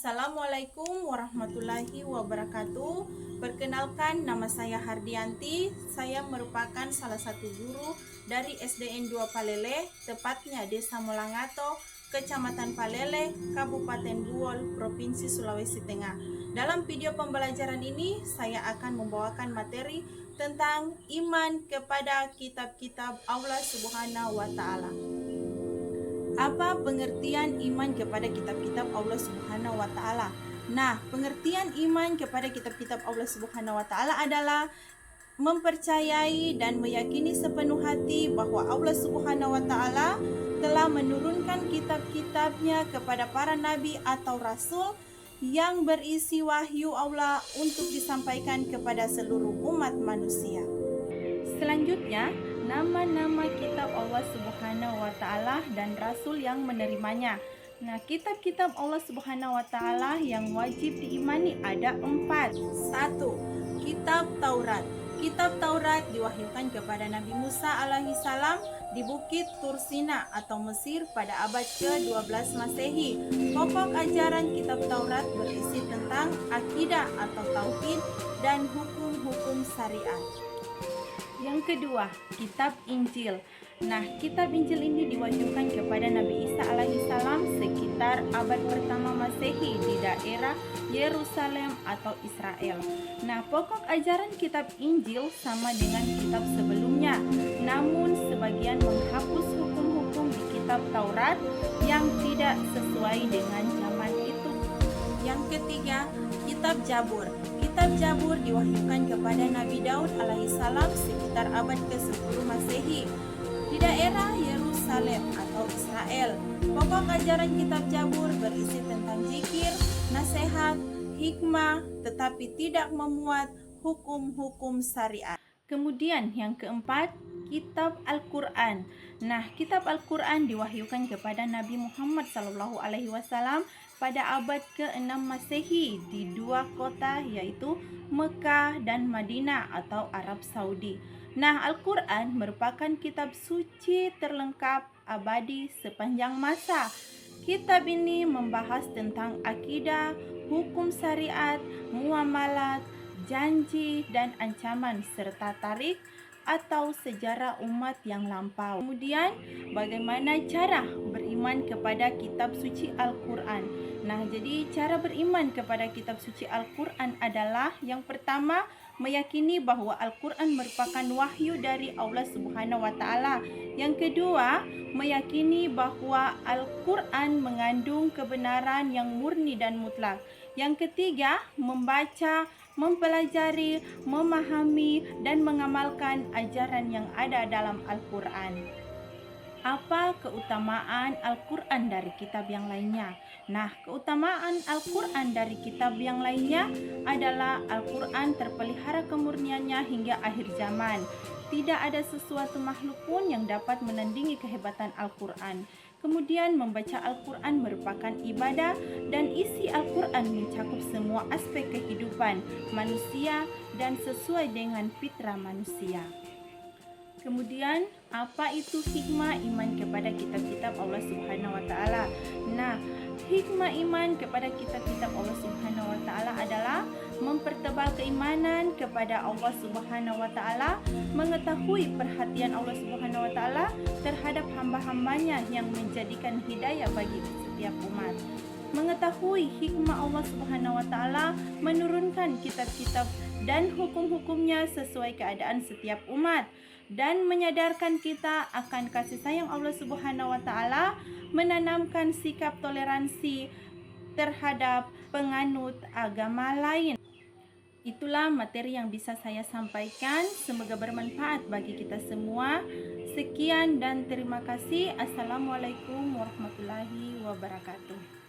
Assalamualaikum warahmatullahi wabarakatuh. Perkenalkan, nama saya Hardianti. Saya merupakan salah satu guru dari SDN 2 Palele, tepatnya Desa Molangato, Kecamatan Palele, Kabupaten Buol, Provinsi Sulawesi Tengah. Dalam video pembelajaran ini, saya akan membawakan materi tentang iman kepada kitab-kitab Allah Subhanahu wa Ta'ala. Apa pengertian iman kepada kitab-kitab Allah Subhanahu wa Ta'ala? Nah, pengertian iman kepada kitab-kitab Allah Subhanahu wa Ta'ala adalah mempercayai dan meyakini sepenuh hati bahwa Allah Subhanahu wa Ta'ala telah menurunkan kitab-kitabnya kepada para nabi atau rasul yang berisi wahyu Allah untuk disampaikan kepada seluruh umat manusia. Selanjutnya, nama-nama kitab Allah Subhanahu wa Ta'ala dan rasul yang menerimanya. Nah, kitab-kitab Allah Subhanahu wa Ta'ala yang wajib diimani ada 4. 1. Kitab Taurat. Kitab Taurat diwahyukan kepada Nabi Musa alaihissalam di Bukit Tursina atau Mesir pada abad ke-12 Masehi. Pokok ajaran kitab Taurat berisi tentang akidah atau tauhid dan hukum-hukum syariat. Yang kedua, kitab Injil. Nah, kitab Injil ini diwahyukan kepada Nabi Isa alaihissalam sekitar abad pertama Masehi di daerah Yerusalem atau Israel. Nah, pokok ajaran kitab Injil sama dengan kitab sebelumnya, namun sebagian menghapus hukum-hukum di kitab Taurat yang tidak sesuai dengan zaman itu. Yang ketiga, kitab Jabur. Kitab Jabur diwahyukan kepada Nabi Daud alaihissalam sekitar abad ke-10 Masehi di daerah Yerusalem atau Israel. Pokok ajaran kitab Jabur berisi tentang zikir, nasihat, hikmah, tetapi tidak memuat hukum-hukum syariat. Kemudian yang keempat, kitab Al-Quran. Nah, kitab Al-Quran diwahyukan kepada Nabi Muhammad SAW pada abad ke-6 Masehi di 2 kota yaitu Mekah dan Madinah atau Arab Saudi. Nah, Al-Quran merupakan kitab suci terlengkap abadi sepanjang masa. Kitab ini membahas tentang akidah, hukum syariat, muamalat, janji dan ancaman serta tarik atau sejarah umat yang lampau. Kemudian, bagaimana cara beriman kepada kitab suci Al-Quran? Nah, jadi cara beriman kepada kitab suci Al-Quran adalah yang pertama, meyakini bahwa Al-Quran merupakan wahyu dari Allah Subhanahu wa Ta'ala. Yang kedua, meyakini bahwa Al-Quran mengandung kebenaran yang murni dan mutlak. Yang ketiga, membaca, mempelajari, memahami, dan mengamalkan ajaran yang ada dalam Al-Quran. Apa keutamaan Al-Quran dari kitab yang lainnya? Nah, keutamaan Al-Quran dari kitab yang lainnya adalah Al-Quran terpelihara kemurniannya hingga akhir zaman. Tidak ada sesuatu makhluk pun yang dapat menandingi kehebatan Al-Quran. Kemudian membaca Al-Quran merupakan ibadah dan isi Al-Quran mencakup semua aspek kehidupan manusia dan sesuai dengan fitrah manusia. Kemudian, apa itu hikmah iman kepada kitab-kitab Allah Subhanahu wa Ta'ala? Nah, hikmah iman kepada kitab-kitab Allah Subhanahu wa Ta'ala adalah mempertebal keimanan kepada Allah Subhanahu wa Ta'ala, mengetahui perhatian Allah Subhanahu wa Ta'ala terhadap hamba-hambanya yang menjadikan hidayah bagi setiap umat, mengetahui hikmah Allah Subhanahu wa Ta'ala menurunkan kitab-kitab dan hukum-hukumnya sesuai keadaan setiap umat, dan menyadarkan kita akan kasih sayang Allah Subhanahu wa Ta'ala, menanamkan sikap toleransi terhadap penganut agama lain. Itulah materi yang bisa saya sampaikan. Semoga bermanfaat bagi kita semua. Sekian dan terima kasih. Assalamualaikum warahmatullahi wabarakatuh.